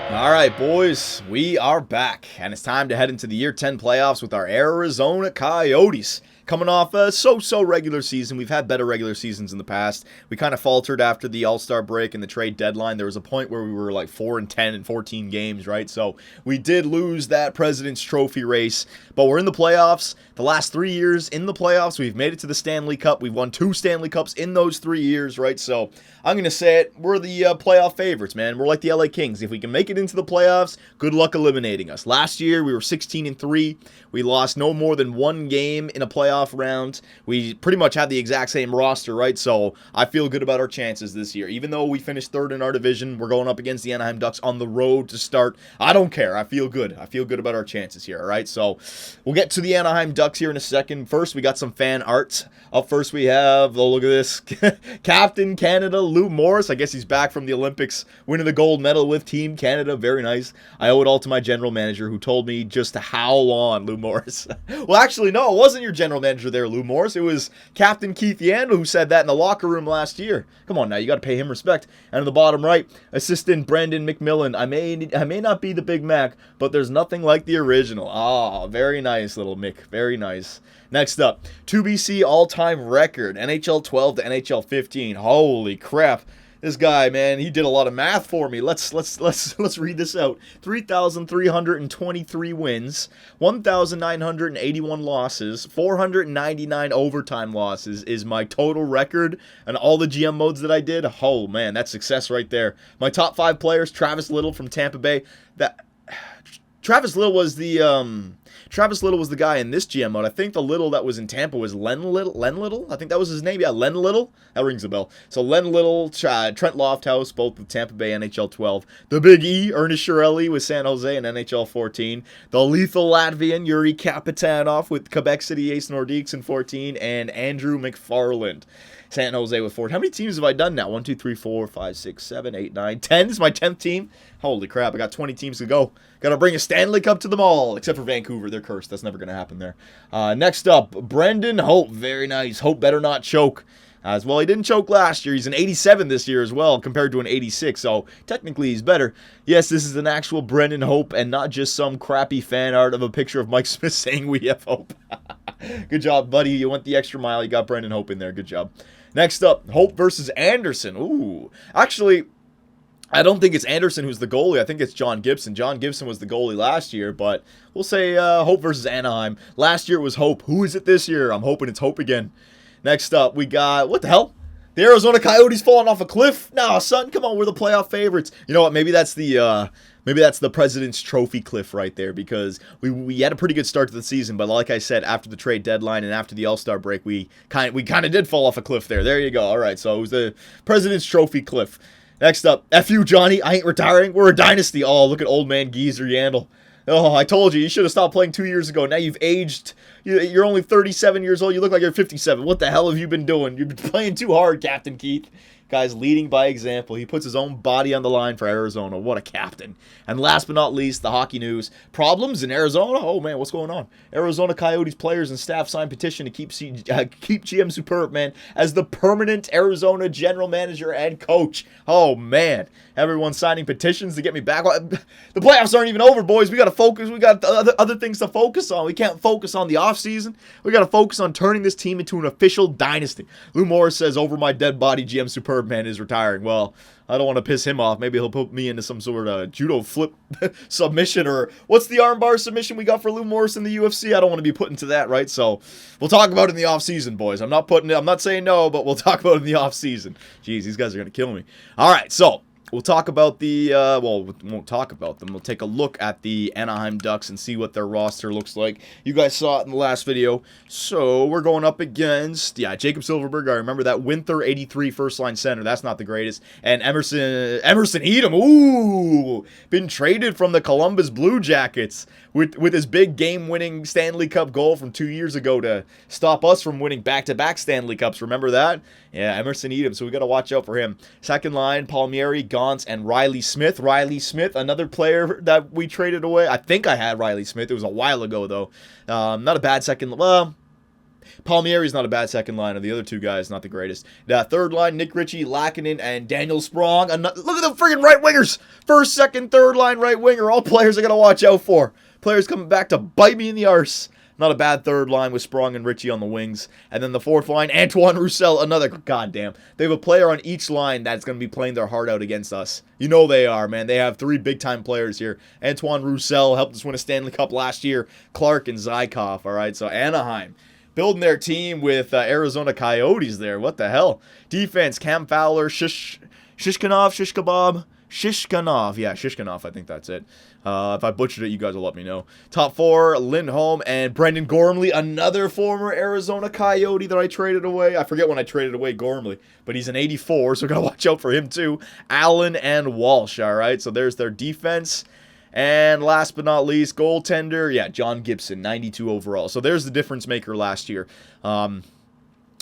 All right, boys, we are back, and it's time to head into the Year 10 playoffs with our Arizona Coyotes. Coming off a so-so regular season. We've had better regular seasons in the past. We kind of faltered after the All-Star break and the trade deadline. There was a point where we were like 4-10 in 14 games, right? So we did lose that President's Trophy race, but we're in the playoffs. The last 3 years in the playoffs, we've made it to the Stanley Cup. We've won 2 Stanley Cups in those 3 years, right? So I'm going to say it. We're the playoff favorites, man. We're like the LA Kings. If we can make it into the playoffs, good luck eliminating us. Last year, we were 16-3. We lost no more than 1 game in a playoff round. We pretty much had the exact same roster, right? So I feel good about our chances this year. Even though we finished 3rd in our division, we're going up against the Anaheim Ducks on the road to start. I don't care. I feel good. I feel good about our chances here, all right? So we'll get to the Anaheim Ducks here in a second. First, we got some fan art. Up first, we have, oh, look at this, Captain Canada, Lou Morris. I guess he's back from the Olympics, winning the gold medal with Team Canada. Very nice. I owe it all to my general manager who told me just to howl on, Lou Morris. Well, actually, no, it wasn't your general manager there, Lou Morris. It was Captain Keith Yandel who said that in the locker room last year. Come on now, you got to pay him respect. And on the bottom right, assistant Brendan McMillan. I may not be the Big Mac, but there's nothing like the original. Ah, very nice, little Mick. Very nice. Next up, 2BC all-time record, NHL 12 to NHL 15. Holy crap. This guy, man, he did a lot of math for me. Let's read this out. 3,323 wins, 1,981 losses, 499 overtime losses is my total record, and all the GM modes that I did. Oh man, that's success right there. My top 5 players: Travis Little from Tampa Bay. Travis Little was the guy in this GM mode. I think the Little that was in Tampa was Len Little. I think that was his name. Yeah, Len Little. That rings a bell. So Len Little, Trent Lofthouse, both with Tampa Bay NHL 12. The Big E, Ernest Shirelli with San Jose and NHL 14. The lethal Latvian, Yuri Kapitanov with Quebec City Ace Nordiques in 14. And Andrew McFarland, San Jose with 4. How many teams have I done now? 1, 2, 3, 4, 5, 6, 7, 8, 9, 10. This is my 10th team. Holy crap, I got 20 teams to go. Got to bring a Stanley Cup to them all, except for Vancouver. They're cursed. That's never going to happen there. Next up, Brendan Hope. Very nice. Hope better not choke. As well, he didn't choke last year. He's an 87 this year as well, compared to an 86, so technically he's better. Yes, this is an actual Brendan Hope, and not just some crappy fan art of a picture of Mike Smith saying we have hope. Good job, buddy. You went the extra mile. You got Brendan Hope in there. Good job. Next up, Hope versus Anderson. Ooh. Actually, I don't think it's Anderson who's the goalie. I think it's John Gibson. John Gibson was the goalie last year, but we'll say Hope versus Anaheim. Last year it was Hope. Who is it this year? I'm hoping it's Hope again. Next up, we got, what the hell? The Arizona Coyotes falling off a cliff? No, son, come on, we're the playoff favorites. You know what? Maybe that's the President's Trophy cliff right there, because we had a pretty good start to the season, but like I said, after the trade deadline and after the All-Star break, we kind of did fall off a cliff there. There you go. All right, so it was the President's Trophy cliff. Next up, F you, Johnny. I ain't retiring. We're a dynasty. Oh, look at old man Geezer Yandel. Oh, I told you. You should have stopped playing 2 years ago. Now you've aged. You're only 37 years old. You look like you're 57. What the hell have you been doing? You've been playing too hard, Captain Keith. Guy's leading by example. He puts his own body on the line for Arizona. What a captain. And last but not least, the hockey news. Problems in Arizona? Oh, man, what's going on? Arizona Coyotes players and staff signed petition to keep GM Superb, man, as the permanent Arizona general manager and coach. Oh, man. Everyone's signing petitions to get me back. The playoffs aren't even over, boys. We got to focus. We got other things to focus on. We can't focus on the offseason. We got to focus on turning this team into an official dynasty. Lou Morris says, over my dead body, GM Superb man is retiring. Well, I don't want to piss him off. Maybe he'll put me into some sort of judo flip submission, or what's the armbar submission we got for Lou Morris in the UFC? I don't want to be put into that, right? So we'll talk about it in the offseason, boys. I'm not saying no, but we'll talk about it in the offseason. Jeez, these guys are going to kill me. All right, so we'll talk about we won't talk about them. We'll take a look at the Anaheim Ducks and see what their roster looks like. You guys saw it in the last video. So we're going up against, Jacob Silverberg. I remember that Winther 83 first-line center. That's not the greatest. And Emerson Edom. Ooh, been traded from the Columbus Blue Jackets with his big game-winning Stanley Cup goal from 2 years ago to stop us from winning back-to-back Stanley Cups. Remember that? Yeah, Emerson Edom. So we got to watch out for him. Second line, Palmieri, Gauntz, and Riley Smith. Riley Smith, another player that we traded away. I think I had Riley Smith. It was a while ago, though. Not a bad second. Well, Palmieri's not a bad second liner. The other two guys, not the greatest. Third line, Nick Ritchie, Lackinen, and Daniel Sprong. Look at the friggin' right wingers. First, second, third line right winger. All players I got to watch out for. Players coming back to bite me in the arse. Not a bad third line with Sprong and Ritchie on the wings. And then the fourth line, Antoine Roussel, another, goddamn. They have a player on each line that's going to be playing their heart out against us. You know they are, man. They have 3 big-time players here. Antoine Roussel helped us win a Stanley Cup last year. Clark and Zykov, all right? So Anaheim building their team with Arizona Coyotes there. What the hell? Defense, Cam Fowler, Shishkanov. Yeah, Shishkanov, I think that's it. If I butchered it, you guys will let me know. Top 4, Lindholm and Brendan Gormley, another former Arizona Coyote that I traded away. I forget when I traded away Gormley, but he's an 84, so gotta watch out for him too. Allen and Walsh, all right? So there's their defense. And last but not least, goaltender, yeah, John Gibson, 92 overall. So there's the difference maker last year.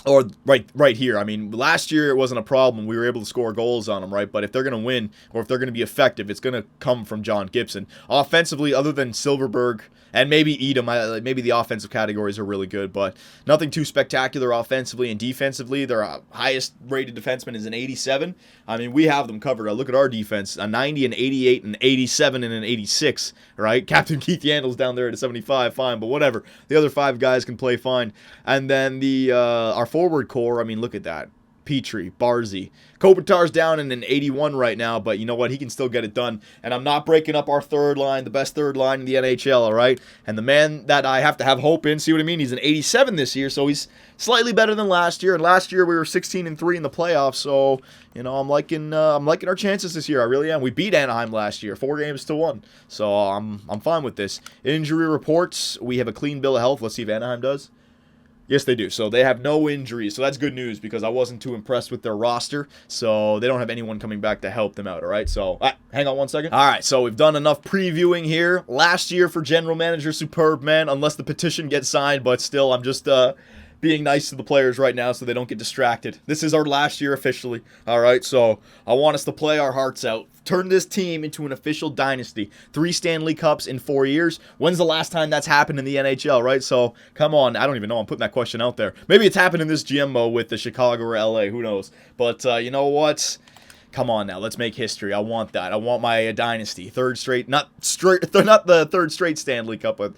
Or right here. I mean, last year it wasn't a problem. We were able to score goals on them, right? But if they're going to win or if they're going to be effective, it's going to come from John Gibson. Offensively, other than Silverberg and maybe Edom, maybe the offensive categories are really good, but nothing too spectacular offensively and defensively. Their highest rated defenseman is an 87. I mean, we have them covered. Look at our defense, a 90, an 88, an 87, and an 86, right? Captain Keith Yandel's down there at a 75, fine, but whatever. The other 5 guys can play fine. And then our forward core, I mean, look at that. Petrie, Barzy. Kopitar's down in an 81 right now, but you know what? He can still get it done. And I'm not breaking up our third line, the best third line in the NHL, all right? And the man that I have to have hope in, see what I mean? He's an 87 this year, so he's slightly better than last year. And last year we were 16-3 in the playoffs, so you know I'm liking our chances this year. I really am. We beat Anaheim last year, 4-1, so I'm fine with this. Injury reports: we have a clean bill of health. Let's see if Anaheim does. Yes, they do. So they have no injuries. So that's good news because I wasn't too impressed with their roster. So they don't have anyone coming back to help them out, all right? So hang on one second. All right, so we've done enough previewing here. Last year for general manager, superb, man, unless the petition gets signed. But still, I'm just being nice to the players right now so they don't get distracted. This is our last year officially, all right? So I want us to play our hearts out. Turn this team into an official dynasty. 3 Stanley Cups in 4 years. When's the last time that's happened in the NHL, right? So, come on. I don't even know. I'm putting that question out there. Maybe it's happened in this GMO with the Chicago or LA. Who knows? But, you know what? Come on now. Let's make history. I want that. I want my dynasty. Not the third straight Stanley Cup, but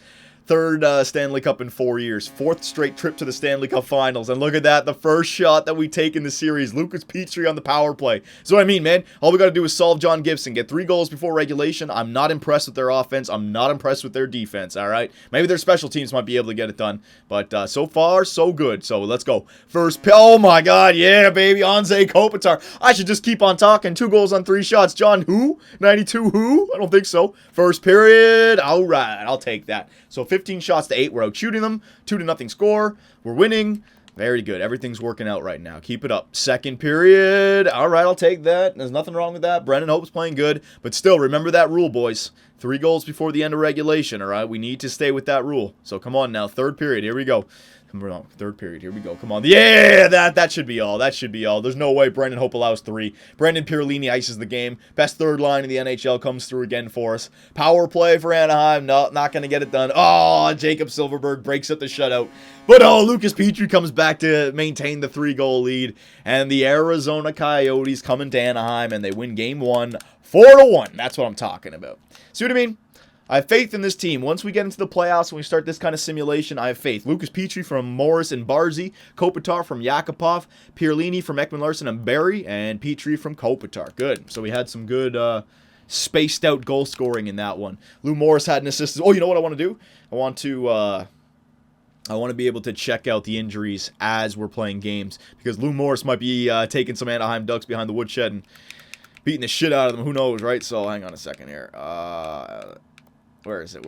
third Stanley Cup in 4 years. 4th straight trip to the Stanley Cup Finals. And look at that, the first shot that we take in the series. Lucas Petrie on the power play. So what I mean, man, all we got to do is solve John Gibson. Get 3 goals before regulation. I'm not impressed with their offense. I'm not impressed with their defense, all right? Maybe their special teams might be able to get it done. But so far, so good. So let's go. First, oh my God, yeah, baby. Anze Kopitar. I should just keep on talking. 2 goals on 3 shots. John who? 92 who? I don't think so. First period. All right, I'll take that. So 15 shots to 8. We're out shooting them. 2-0 score. We're winning. Very good. Everything's working out right now. Keep it up. Second period. All right, I'll take that. There's nothing wrong with that. Brendan Hope's playing good. But still, remember that rule, boys. 3 goals before the end of regulation, all right? We need to stay with that rule. So come on now. Third period. Here we go. Third period. Here we go. Come on. Yeah, that should be all. That should be all. There's no way Brendan Hope allows 3. Brendan Pierlini ices the game. Best third line in the NHL comes through again for us. Power play for Anaheim. No, not going to get it done. Oh, Jacob Silverberg breaks up the shutout. But Lucas Petrie comes back to maintain the 3-goal lead. And the Arizona Coyotes come into Anaheim and they win game 1, 4-1. That's what I'm talking about. See what I mean? I have faith in this team. Once we get into the playoffs and we start this kind of simulation, I have faith. Lucas Petrie from Morris and Barzy, Kopitar from Yakupov, Pierlini from Ekman Larson and Barry, and Petrie from Kopitar. Good. So we had some good spaced out goal scoring in that one. Lou Morris had an assist. Oh, you know what I want to do? I want to be able to check out the injuries as we're playing games because Lou Morris might be taking some Anaheim Ducks behind the woodshed and beating the shit out of them. Who knows, right? So hang on a second here. Where is it?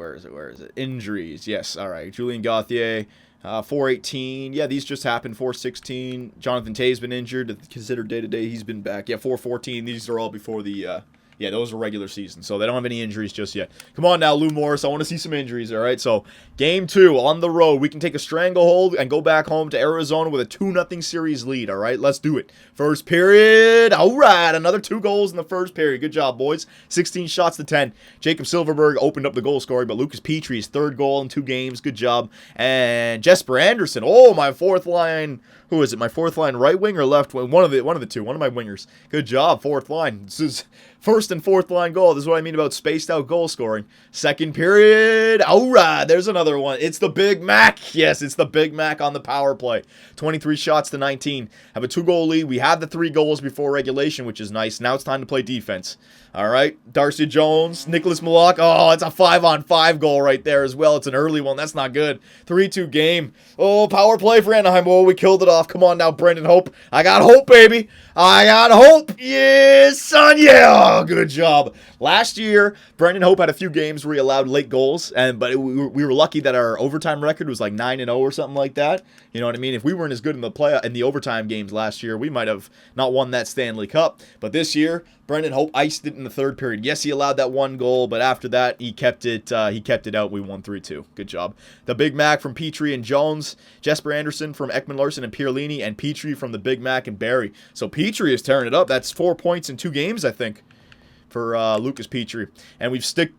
Injuries. Yes, all right. Julien Gauthier, 418. Yeah, these just happened. 416. Jonathan Tay's been injured. Considered day-to-day, he's been back. Yeah, 414. These are all before the Yeah, those are regular season, so they don't have any injuries just yet. Come on now, Lou Morris. I want to see some injuries, all right? So, game 2 on the road. We can take a stranglehold and go back home to Arizona with a 2-0 series lead, all right? Let's do it. First period. All right, another 2 goals in the first period. Good job, boys. 16 shots to 10. Jacob Silverberg opened up the goal scoring, but Lucas Petrie's 3rd goal in 2 games. Good job. And Jesper Anderson. Oh, my 4th line. Who is it? My 4th line right wing or left wing? One of the two. One of my wingers. Good job, 4th line. This is 1st and 4th line goal. This is what I mean about spaced out goal scoring. Second period. All right, there's another one. It's the Big Mac. Yes, it's the Big Mac on the power play. 23 shots to 19. Have a 2-goal lead. We had the 3 goals before regulation, which is nice. Now it's time to play defense. All right, Darcy Jones, Nicholas Malak. Oh, it's a 5-on-5 goal right there as well. It's an early one. That's not good. 3-2 game. Oh, power play for Anaheim. Oh, we killed it off. Come on now, Brendan Hope. I got hope, baby. I got hope. Yes, son. Yeah, good job. Last year, Brendan Hope had a few games where he allowed late goals, but we were lucky that our overtime record was like 9-0 or something like that. You know what I mean? If we weren't as good in the overtime games last year, we might have not won that Stanley Cup. But this year, Brendan Hope iced it in the 3rd period. Yes, he allowed that 1 goal, but after that, he kept it out. We won 3-2. Good job. The Big Mac from Petrie and Jones, Jesper Anderson from Ekman Larson and Pierlini, and Petrie from the Big Mac and Barry. So Petrie is tearing it up. That's 4 points in 2 games, I think, for Lucas Petrie. And we've stuck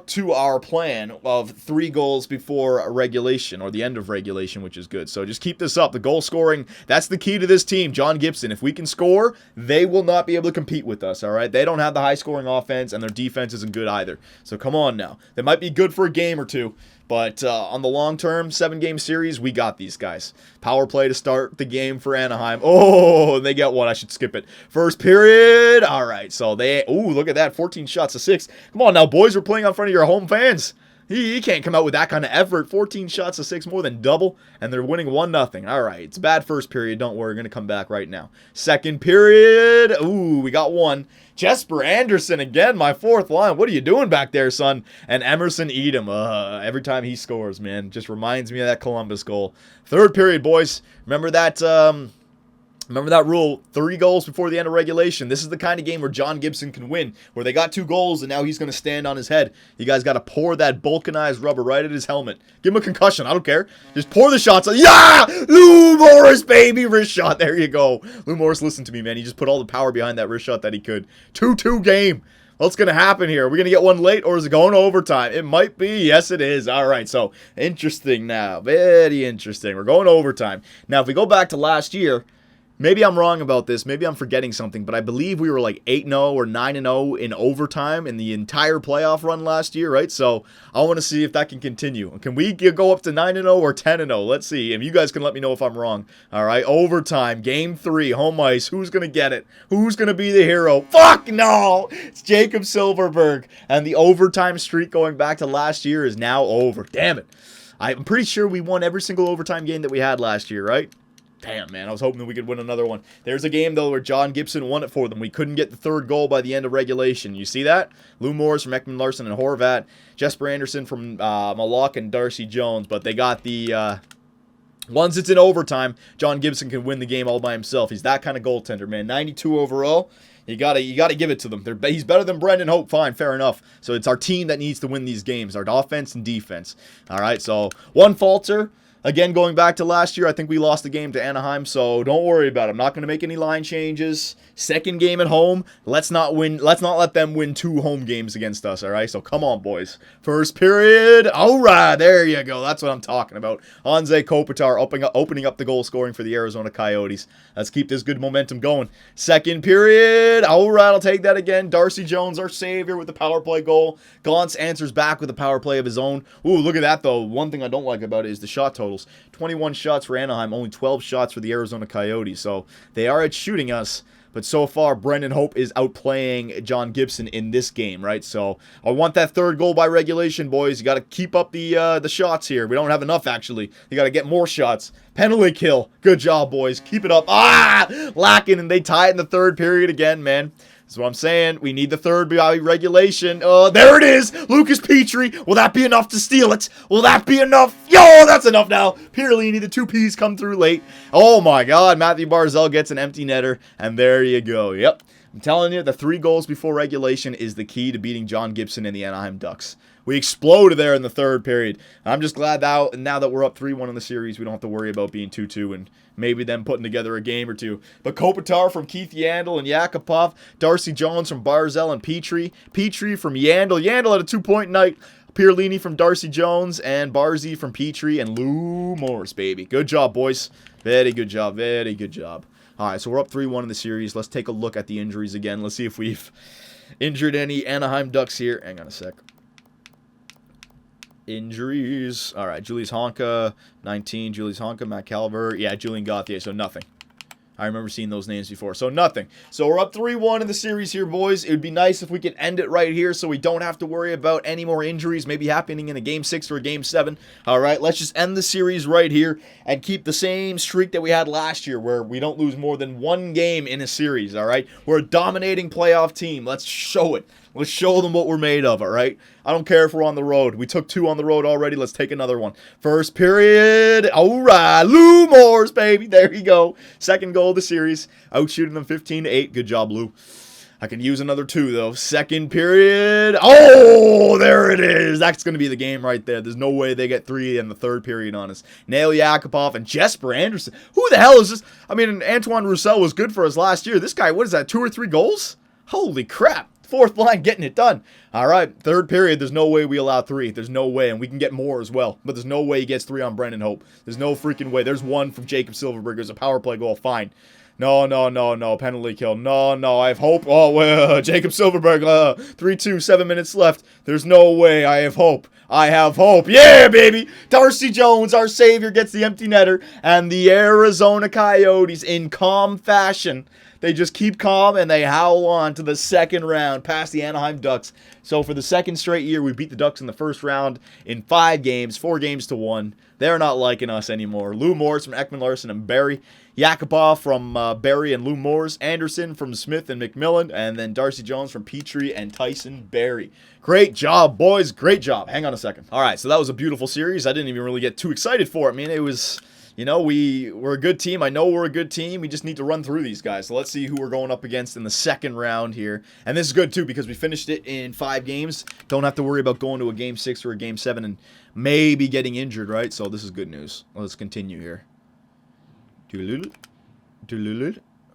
to our plan of 3 goals before regulation, or the end of regulation, which is good. So just keep this up. The goal scoring, that's the key to this team. John Gibson, if we can score, they will not be able to compete with us, all right? They don't have the high-scoring offense, and their defense isn't good either. So come on now. They might be good for a game or 2, but on the long term, 7-game series, we got these guys. Power play to start the game for Anaheim. Oh, they get 1. I should skip it. First period. All right, so look at that. 14 shots to 6. Come on now, boys. We're playing in front of your home fans. He can't come out with that kind of effort. 14 shots to 6, more than double, and they're winning 1-0. All right, it's a bad first period. Don't worry, we're going to come back right now. Second period. Ooh, we got 1. Jesper Anderson again, my 4th line. What are you doing back there, son? And Emerson Edom. Every time he scores, man, just reminds me of that Columbus goal. 3rd period, boys. Remember that rule, 3 goals before the end of regulation. This is the kind of game where John Gibson can win, where they got 2 goals and now he's going to stand on his head. You guys got to pour that vulcanized rubber right at his helmet. Give him a concussion. I don't care. Just pour the shots. Yeah! Lou Morris, baby! Wrist shot. There you go. Lou Morris, listen to me, man. He just put all the power behind that wrist shot that he could. 2-2 game. What's going to happen here? Are we going to get 1 late, or is it going to overtime? It might be. Yes, it is. All right, so interesting now. Very interesting. We're going to overtime. Now, if we go back to last year, maybe I'm wrong about this. Maybe I'm forgetting something, but I believe we were like 8-0 or 9-0 in overtime in the entire playoff run last year, right? So I want to see if that can continue. Can we go up to 9-0 or 10-0? Let's see. And you guys can let me know if I'm wrong. All right, overtime, game 3, home ice. Who's going to get it? Who's going to be the hero? Fuck no! It's Jacob Silverberg. And the overtime streak going back to last year is now over. Damn it. I'm pretty sure we won every single overtime game that we had last year, right? Damn, man, I was hoping that we could win another one. There's a game, though, where John Gibson won it for them. We couldn't get the 3rd goal by the end of regulation. You see that? Lou Morris from Ekman Larson and Horvat. Jesper Anderson from Malak and Darcy Jones. But they got the... once it's in overtime, John Gibson can win the game all by himself. He's that kind of goaltender, man. 92 overall. You gotta give it to them. He's better than Brendan Hope. Fine, fair enough. So it's our team that needs to win these games. Our offense and defense. All right, so 1 falter. Again, going back to last year, I think we lost the game to Anaheim, so don't worry about it. I'm not going to make any line changes. 2nd game at home. Let's not let them win 2 home games against us, all right? So come on, boys. First period. All right, there you go. That's what I'm talking about. Anze Kopitar opening up the goal scoring for the Arizona Coyotes. Let's keep this good momentum going. 2nd period. All right, I'll take that again. Darcy Jones, our savior, with the power play goal. Gauntz answers back with a power play of his own. Ooh, look at that, though. One thing I don't like about it is the shot total. 21 shots for Anaheim, only 12 shots for the Arizona Coyotes. So they are at shooting us, but so far Brendan Hope is outplaying John Gibson in this game, right? So I want that 3rd goal by regulation, boys. You got to keep up the shots here. We don't have enough, actually. You got to get more shots. Penalty kill. Good job, boys. Keep it up. Lacking, and they tie it in the 3rd period again, man. That's what I'm saying. We need the 3rd by regulation. There it is. Lucas Petrie. Will that be enough to steal it? Will that be enough? Yo, that's enough now. Pierlini, the 2 Ps come through late. Oh, my God. Matthew Barzal gets an empty netter, and there you go. Yep. I'm telling you, the 3 goals before regulation is the key to beating John Gibson and the Anaheim Ducks. We exploded there in the third period. I'm just glad that now that we're up 3-1 in the series, we don't have to worry about being 2-2 and maybe them putting together a game or two. But Kopitar from Keith Yandel and Yakupov, Darcy Jones from Barzell and Petrie from Yandel. Yandel had a 2-point night. Pierlini from Darcy Jones and Barzy from Petrie and Lou Morris, baby. Good job, boys. Very good job. Very good job. All right, so we're up 3-1 in the series. Let's take a look at the injuries again. Let's see if we've injured any Anaheim Ducks here. Hang on a sec. Injuries. All right, Julius Honka, 19. Julius Honka, Matt Calver. Yeah, Julian Gauthier, so nothing. I remember seeing those names before. So nothing. So we're up 3-1 in the series here, boys. It would be nice if we could end it right here so we don't have to worry about any more injuries maybe happening in a Game 6 or a Game 7. All right, let's just end the series right here and keep the same streak that we had last year where we don't lose more than 1 game in a series, all right? We're a dominating playoff team. Let's show it. Let's show them what we're made of, all right? I don't care if we're on the road. We took 2 on the road already. Let's take another one. First period. All right. Lou Morris, baby. There you go. Second goal of the series. Outshooting them 15-8. Good job, Lou. I can use another 2, though. Second period. Oh, there it is. That's going to be the game right there. There's no way they get 3 in the third period on us. Nail Yakupov and Jesper Anderson. Who the hell is this? I mean, Antoine Roussel was good for us last year. This guy, what is that, 2 or 3 goals? Holy crap. Fourth line getting it done. All right, third period, there's no way we allow 3. There's no way, and we can get more as well. But there's no way he gets 3 on Brendan Hope. There's no freaking way. There's 1 from Jacob Silverberg. There's a power play goal. Fine. No. Penalty kill. No. I have hope. Oh, well, Jacob Silverberg. 3-2, 7 minutes left. There's no way. I have hope. I have hope. Yeah, baby. Darcy Jones, our savior, gets the empty netter. And the Arizona Coyotes, in calm fashion, they just keep calm and they howl on to the second round past the Anaheim Ducks. So for the second straight year, we beat the Ducks in the first round in 5 games, 4 games to 1. They're not liking us anymore. Lou Morris from Ekman Larson and Barry. Yakupov from Barry and Lou Morris. Anderson from Smith and McMillan. And then Darcy Jones from Petrie and Tyson Barry. Great job, boys. Great job. Hang on a second. All right, so that was a beautiful series. I didn't even really get too excited for it. I mean, it was... You know, we're a good team. I know we're a good team. We just need to run through these guys. So let's see who we're going up against in the second round here. And this is good, too, because we finished it in 5 games. Don't have to worry about going to a Game 6 or a Game 7 and maybe getting injured, right? So this is good news. Let's continue here.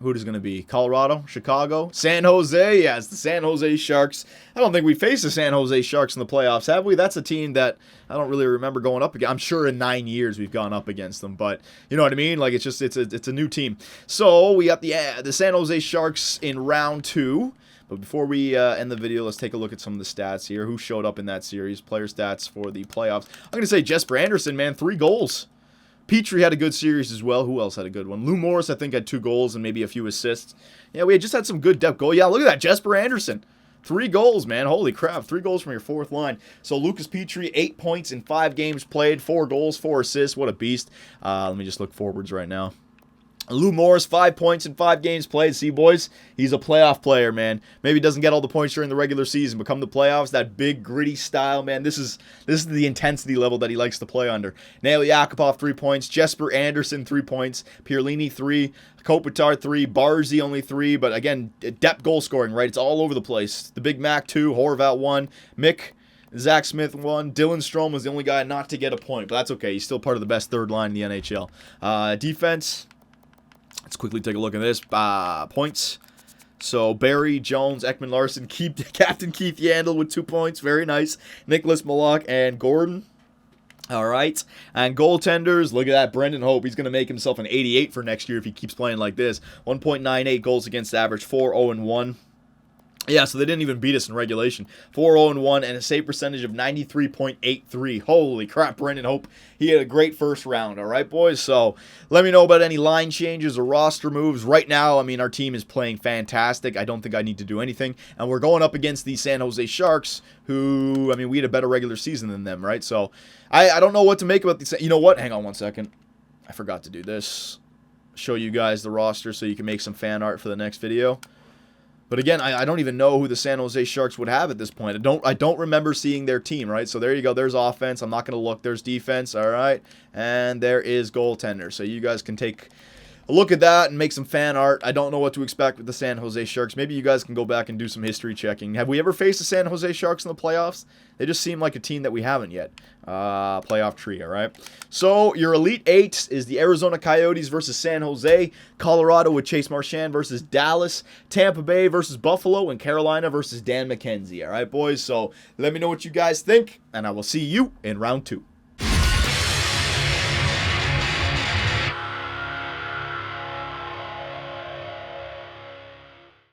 Who is going to be? Colorado? Chicago? San Jose? Yeah, it's the San Jose Sharks. I don't think we faced the San Jose Sharks in the playoffs, have we? That's a team that I don't really remember going up against. I'm sure in 9 years we've gone up against them, but you know what I mean? Like, it's a new team. So we got the San Jose Sharks in round 2. But before we end the video, let's take a look at some of the stats here. Who showed up in that series? Player stats for the playoffs. I'm going to say Jesper Anderson, man, 3 goals. Petrie had a good series as well. Who else had a good one? Lou Morris, I think, had 2 goals and maybe a few assists. Yeah, we just had some good depth goal. Yeah, look at that. Jesper Anderson. 3 goals, man. Holy crap. 3 goals from your 4th line. So Lucas Petrie, 8 points in 5 games played. 4 goals, 4 assists. What a beast. Let me just look forwards right now. Lou Morris, 5 points in 5 games played. See, boys, he's a playoff player, man. Maybe he doesn't get all the points during the regular season, but come the playoffs, that big, gritty style, man, this is the intensity level that he likes to play under. Nail Yakupov, 3 points. Jesper Anderson, 3 points. Pierlini, 3. Kopitar, 3. Barzy, only 3. But, again, depth goal scoring, right? It's all over the place. The Big Mac, 2. Horvat, 1. Zach Smith, 1. Dylan Strome was the only guy not to get a point, but that's okay. He's still part of the best third line in the NHL. Defense... Let's quickly take a look at this. Points. So, Barry, Jones, Ekman Larson, Captain Keith Yandel with 2 points. Very nice. Nicholas Malak and Gordon. All right. And goaltenders, look at that. Brendan Hope. He's going to make himself an 88 for next year if he keeps playing like this. 1.98 goals against average. 4-0-1. Yeah, so they didn't even beat us in regulation. 4-0-1 and a save percentage of 93.83. Holy crap, Brendan Hope. He had a great first round, all right, boys? So let me know about any line changes or roster moves. Right now, I mean, our team is playing fantastic. I don't think I need to do anything. And we're going up against the San Jose Sharks, who, I mean, we had a better regular season than them, right? So I don't know what to make about these. You know what? Hang on one second. I forgot to do this. Show you guys the roster so you can make some fan art for the next video. But again, I don't even know who the San Jose Sharks would have at this point. I don't remember seeing their team, right? So there you go. There's offense. I'm not going to look. There's defense, all right? And there is goaltender. So you guys can take look at that and make some fan art. I don't know what to expect with the San Jose Sharks. Maybe you guys can go back and do some history checking. Have we ever faced the San Jose Sharks in the playoffs? They just seem like a team that we haven't yet. Playoff tree, all right? So your Elite Eight is the Arizona Coyotes versus San Jose, Colorado with Chase Marchand versus Dallas, Tampa Bay versus Buffalo, and Carolina versus Dan McKenzie, all right, boys? So let me know what you guys think, and I will see you in round 2.